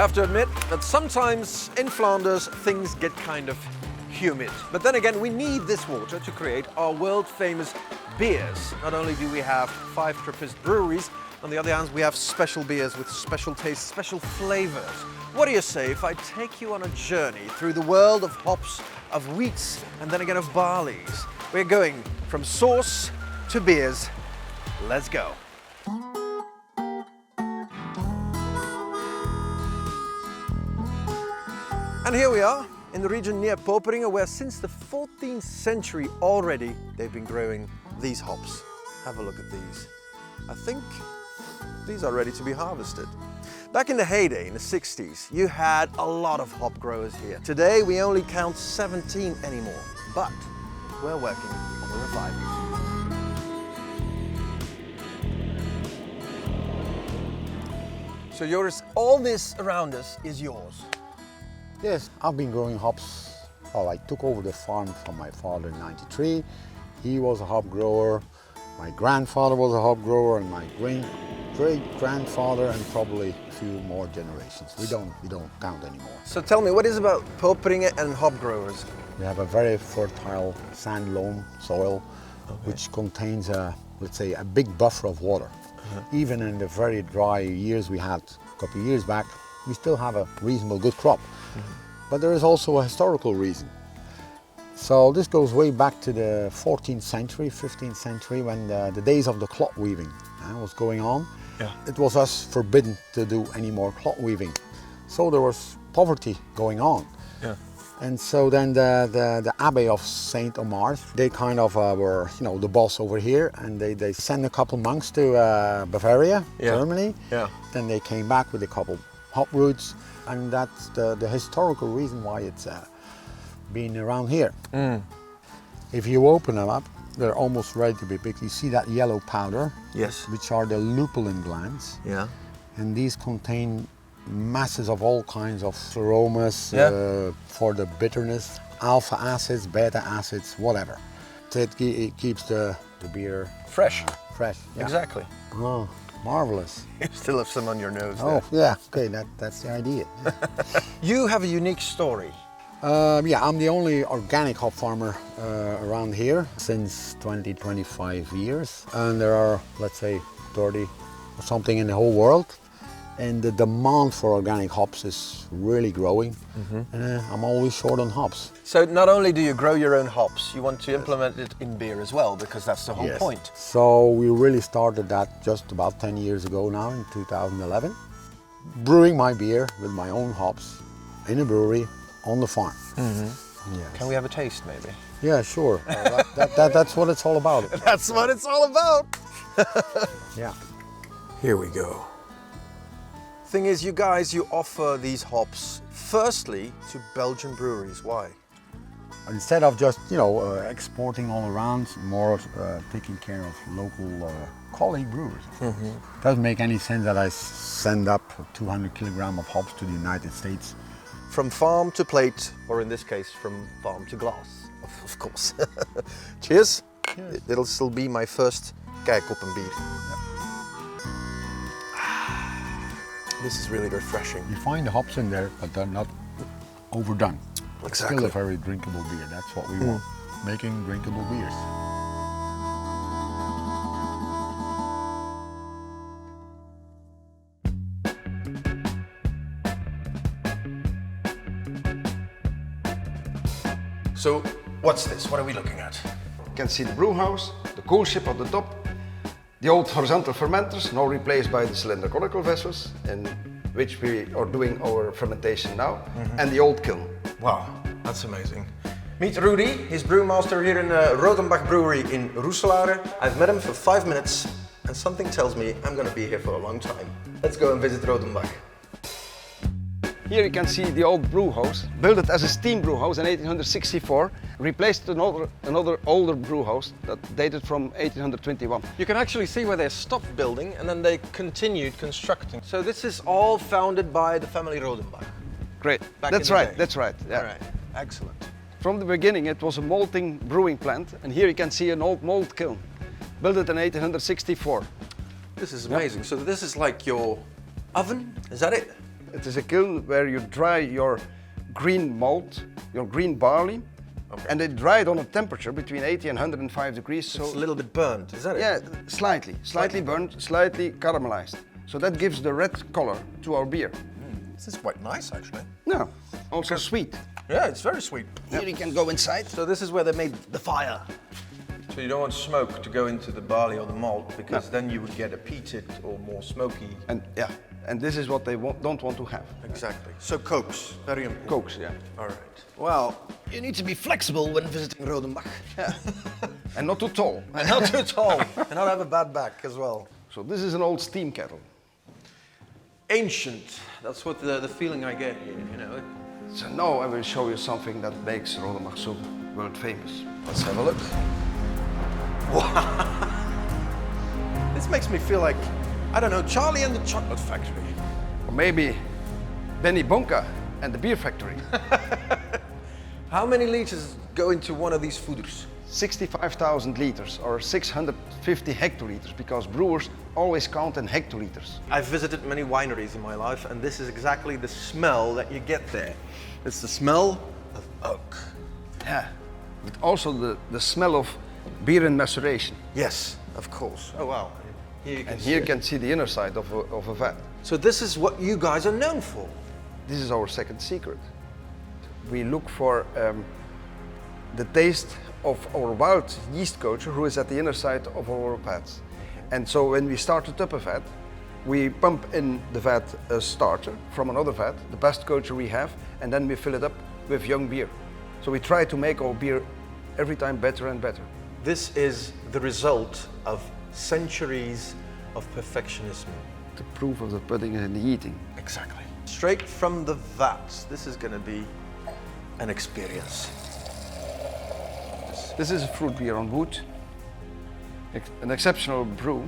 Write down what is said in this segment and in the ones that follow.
have to admit that sometimes in Flanders things get kind of humid. But then again, we need this water to create our world famous beers. Not only do we have 5 Trappist breweries, on the other hand we have special beers with special tastes, special flavors. What do you say if I take you on a journey through the world of hops, of wheats, and then again of barleys? We're going from sauce to beers. Let's go. And here we are in the region near Poperinge, where since the 14th century already they've been growing these hops. Have a look at these. I think these are ready to be harvested. Back in the heyday, in the 60s, you had a lot of hop growers here. Today we only count 17 anymore, but we're working on a revival. So Joris, all this around us is yours. Yes, I've been growing hops. Well, I took over the farm from my father in '93. He was a hop grower. My grandfather was a hop grower, and my great-grandfather, and probably a few more generations. We don't count anymore. So tell me, what is about Poperinge and hop growers? We have a very fertile sand loam soil, which contains let's say, a big buffer of water. Even in the very dry years we had a couple of years back, we still have a reasonable good crop. But there is also a historical reason. So this goes way back to the 14th century, 15th century, when the days of the cloth weaving was going on. Yeah. It was thus forbidden to do any more cloth weaving. So there was poverty going on. Yeah. And so then the Abbey of St. Omar's, they kind of were, you know, the boss over here, and they sent a couple monks to Bavaria, Germany. Yeah. Then they came back with a couple hop roots, and that's the historical reason why it's been around here. If you open them up, they're almost ready to be picked. You see that yellow powder? Yes. Which are the lupulin glands. Yeah. And these contain masses of all kinds of aromas for the bitterness, alpha acids, beta acids, whatever. So it keeps the beer fresh. Fresh. Yeah. Exactly. Oh, marvelous. You still have some on your nose. Oh, yeah. Okay, that's the idea. You have a unique story. Yeah, I'm the only organic hop farmer around here since 25 years. And there are, let's say, 30 or something in the whole world. And the demand for organic hops is really growing. And I'm always short on hops. So not only do you grow your own hops, you want to implement it in beer as well, because that's the whole point. So we really started that just about 10 years ago now, in 2011. Brewing my beer with my own hops in a brewery on the farm. Yes. Can we have a taste, maybe? Yeah, sure. That's what it's all about. That's what it's all about. Yeah. Here we go. Thing is, you guys, you offer these hops firstly to Belgian breweries. Why? Instead of just, you know, exporting all around, more taking care of local colleague brewers. Doesn't make any sense that I send up 200 kilograms of hops to the United States. From farm to plate, or in this case, from farm to glass, of course. Cheers. Cheers. It'll still be my first kijkoppenbier. This is really refreshing. You find the hops in there, but they're not overdone. Exactly. Still a very drinkable beer. That's what we want. Making drinkable beers. So, what's this? What are we looking at? You can see the brew house, the cool ship at the top, the old horizontal fermenters, now replaced by the cylindrical vessels, in which we are doing our fermentation now, and the old kiln. Wow, that's amazing. Meet Rudy, he's brewmaster here in Rodenbach Brewery in Roeselare. I've met him for 5 minutes, and something tells me I'm going to be here for a long time. Let's go and visit Rodenbach. Here you can see the old brew house, built as a steam brew house in 1864, replaced another older brew house that dated from 1821. You can actually see where they stopped building and then they continued constructing. So this is all founded by the family Rodenbach. Great. Back That's in the right. day. That's right. Yeah. All right, excellent. From the beginning it was a malting brewing plant, and here you can see an old malt kiln, built in 1864. This is amazing. So this is like your oven, is that it? It is a kiln where you dry your green malt, your green barley, and they dry it on a temperature between 80 and 105 degrees. So It's a little bit burnt, is that it? yeah, slightly burnt, slightly caramelized. So that gives the red color to our beer. This is quite nice, actually. No, also sweet. Yeah, it's very sweet. Here you can go inside. So this is where they made the fire. So you don't want smoke to go into the barley or the malt, because then you would get a peated or more smoky. And yeah, and this is what they don't want to have. Exactly. So cokes, very important. Cokes, yeah. All right. Well, you need to be flexible when visiting Rodenbach. Yeah. And not too tall. And not too tall. And not have a bad back as well. So this is an old steam kettle. Ancient. That's what the feeling I get here, you know. So now I will show you something that makes Rodenbach so world famous. Let's have a look. Wow. This makes me feel like, I don't know, Charlie and the Chocolate Factory. Or maybe Benny Bonka and the Beer Factory. How many liters go into one of these foeders? 65,000 liters or 650 hectoliters, because brewers always count in hectoliters. I've visited many wineries in my life, and this is exactly the smell that you get there. It's the smell of oak. Yeah, but also the smell of beer in maceration. Yes, of course. Oh wow. Here you can And see here you it. can see the inner side of a vat. So this is what you guys are known for. This is our second secret. We look for the taste of our wild yeast culture, who is at the inner side of our vats. And so when we start up a vat, we pump in the vat a starter from another vat, the best culture we have, and then we fill it up with young beer. So we try to make our beer every time better and better. This is the result of centuries of perfectionism. The proof of the pudding is in the eating. Exactly. Straight from the vats. This is going to be an experience. This is a fruit beer on wood, an exceptional brew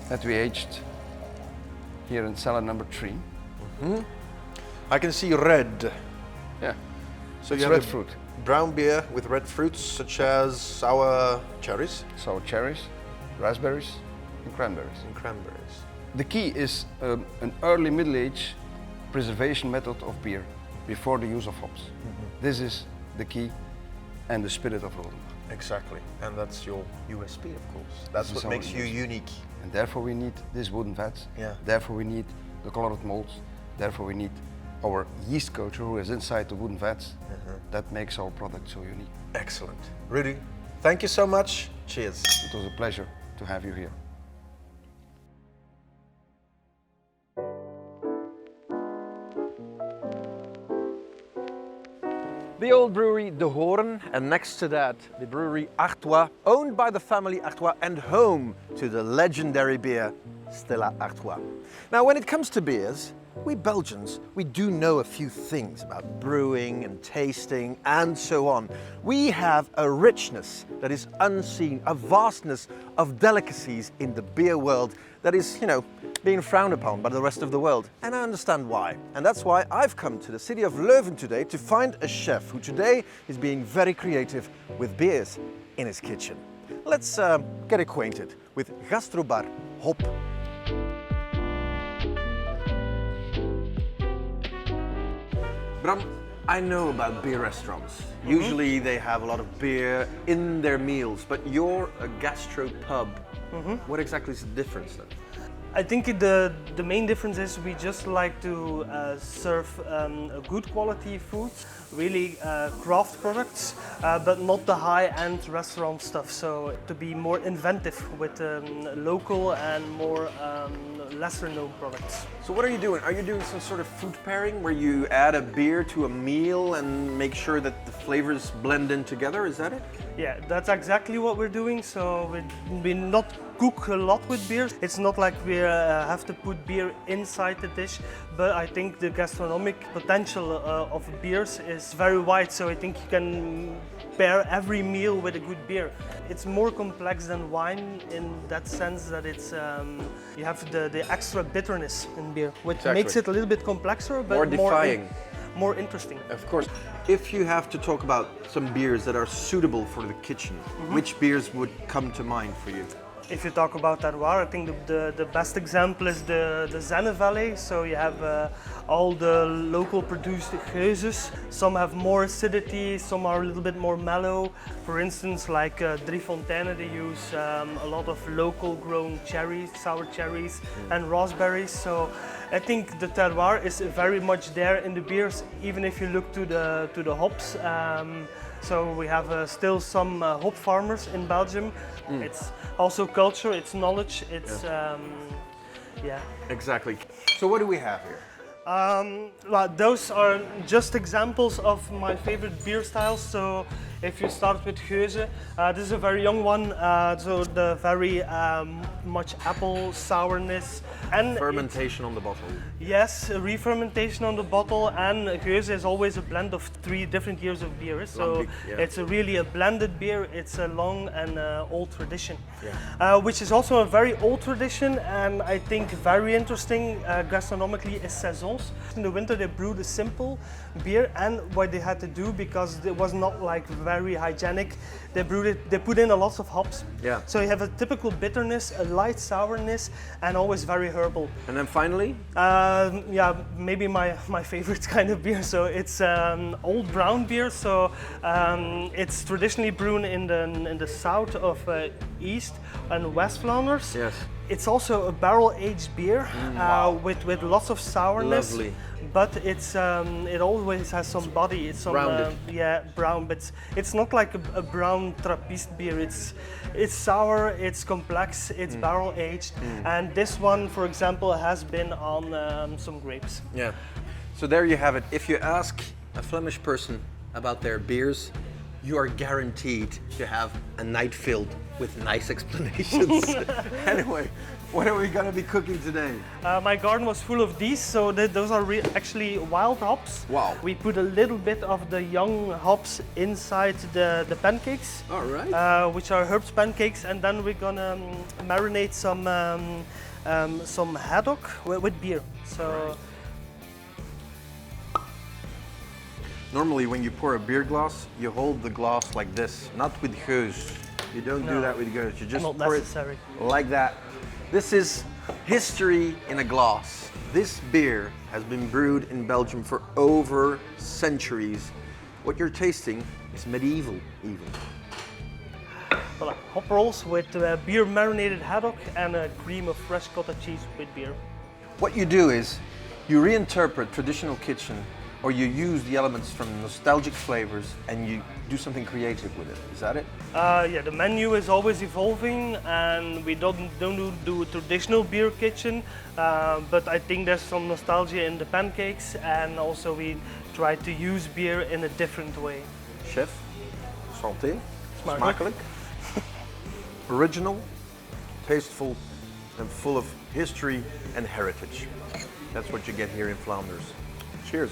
that we aged here in cellar number 3. I can see red. Yeah, So it's you red have a fruit. brown beer with red fruits, such as sour cherries So cherries, raspberries, and cranberries. and cranberries. The key is an early middle age preservation method of beer before the use of hops. This is the key and the spirit of Rodenbach. Exactly. And that's your USP, of course. That's This is what our makes you USP. unique. And therefore we need these wooden vats. Yeah. Therefore we need the colored molds. Therefore we need our yeast culture, who is inside the wooden vats. That makes our product so unique. Excellent. Rudy, thank you so much. Cheers. It was a pleasure to have you here. The old brewery De Hoorn, and next to that, the brewery Artois, owned by the family Artois and home to the legendary beer Stella Artois. Now, when it comes to beers, we Belgians, we do know a few things about brewing and tasting and so on. We have a richness that is unseen, a vastness of delicacies in the beer world that is, being frowned upon by the rest of the world. And I understand why. And that's why I've come to the city of Leuven today to find a chef who today is being very creative with beers in his kitchen. Let's get acquainted with Gastrobar Hop. Bram, I know about beer restaurants. Usually they have a lot of beer in their meals, but you're a gastro pub. What exactly is the difference then? I think the main difference is we just like to serve a good quality food, really craft products, but not the high-end restaurant stuff. So to be more inventive with local and more lesser-known products. So what are you doing? Are you doing some sort of food pairing where you add a beer to a meal and make sure that the flavors blend in together? Is that it? Yeah, that's exactly what we're doing. So we not cook a lot with beer. It's not like we have to put beer inside the dish, but I think the gastronomic potential of beers is very wide. So I think you can pair every meal with a good beer. It's more complex than wine in that sense that it's you have the extra bitterness in beer, which Exactly. makes it a little bit complexer, but More defying. more interesting. Of course. If you have to talk about some beers that are suitable for the kitchen, which beers would come to mind for you? If you talk about terroir, I think the best example is the Zenne Valley. So you have all the local produced geuzes. Some have more acidity, some are a little bit more mellow. For instance, like Driefonteinen, they use a lot of local grown cherries, sour cherries and raspberries. So I think the terroir is very much there in the beers, even if you look to the hops. So we have still some hop farmers in Belgium. It's also culture, it's knowledge, it's yeah. Exactly. So what do we have here? Well, those are just examples of my favorite beer styles. So if you start with Geuze, this is a very young one, so the very much apple sourness and Fermentation on the bottle. yes, re-fermentation on the bottle, and Geuze is always a blend of 3 different years of beer. So Lambic, yeah. it's really a blended beer. It's a long and old tradition, Yeah. which is also a very old tradition, and I think very interesting gastronomically is saisons. In the winter they brewed a simple beer, and what they had to do, because it was not like very hygienic, they brewed it. They put in a lot of hops. Yeah. So you have a typical bitterness, a light sourness, and always very herbal. And then finally, Yeah, maybe my favorite kind of beer. So it's old brown beer. So it's traditionally brewed in the south of East and West Flanders. yes. It's also a barrel-aged beer with lots of sourness. Lovely. But it's it always has some body. It's some Rounded. yeah, brown. But it's not like a brown Trappist beer. It's sour. It's complex. It's barrel-aged. And this one, for example, has been on some grapes. Yeah. So there you have it. If you ask a Flemish person about their beers, you are guaranteed to have a night filled with nice explanations. Anyway, what are we going to be cooking today? My garden was full of these, so those are actually wild hops. Wow. We put a little bit of the young hops inside the pancakes, All right. which are herbs pancakes, and then we're gonna marinate some haddock with beer. So Normally when you pour a beer glass, you hold the glass like this, not with Geuze. You don't do No. that with Geuze. You just not pour necessary. it like that. This is history in a glass. This beer has been brewed in Belgium for over centuries. What you're tasting is medieval even. Voilà, hop rolls with beer marinated haddock and a cream of fresh cottage cheese with beer. What you do is you reinterpret traditional kitchen, or you use the elements from nostalgic flavors and you do something creative with it. Is that it? Yeah, the menu is always evolving, and we don't do a traditional beer kitchen, but I think there's some nostalgia in the pancakes, and also we try to use beer in a different way. Chef, santé, Smakelijk. smakelijk. Original, tasteful, and full of history and heritage. That's what you get here in Flanders. Cheers.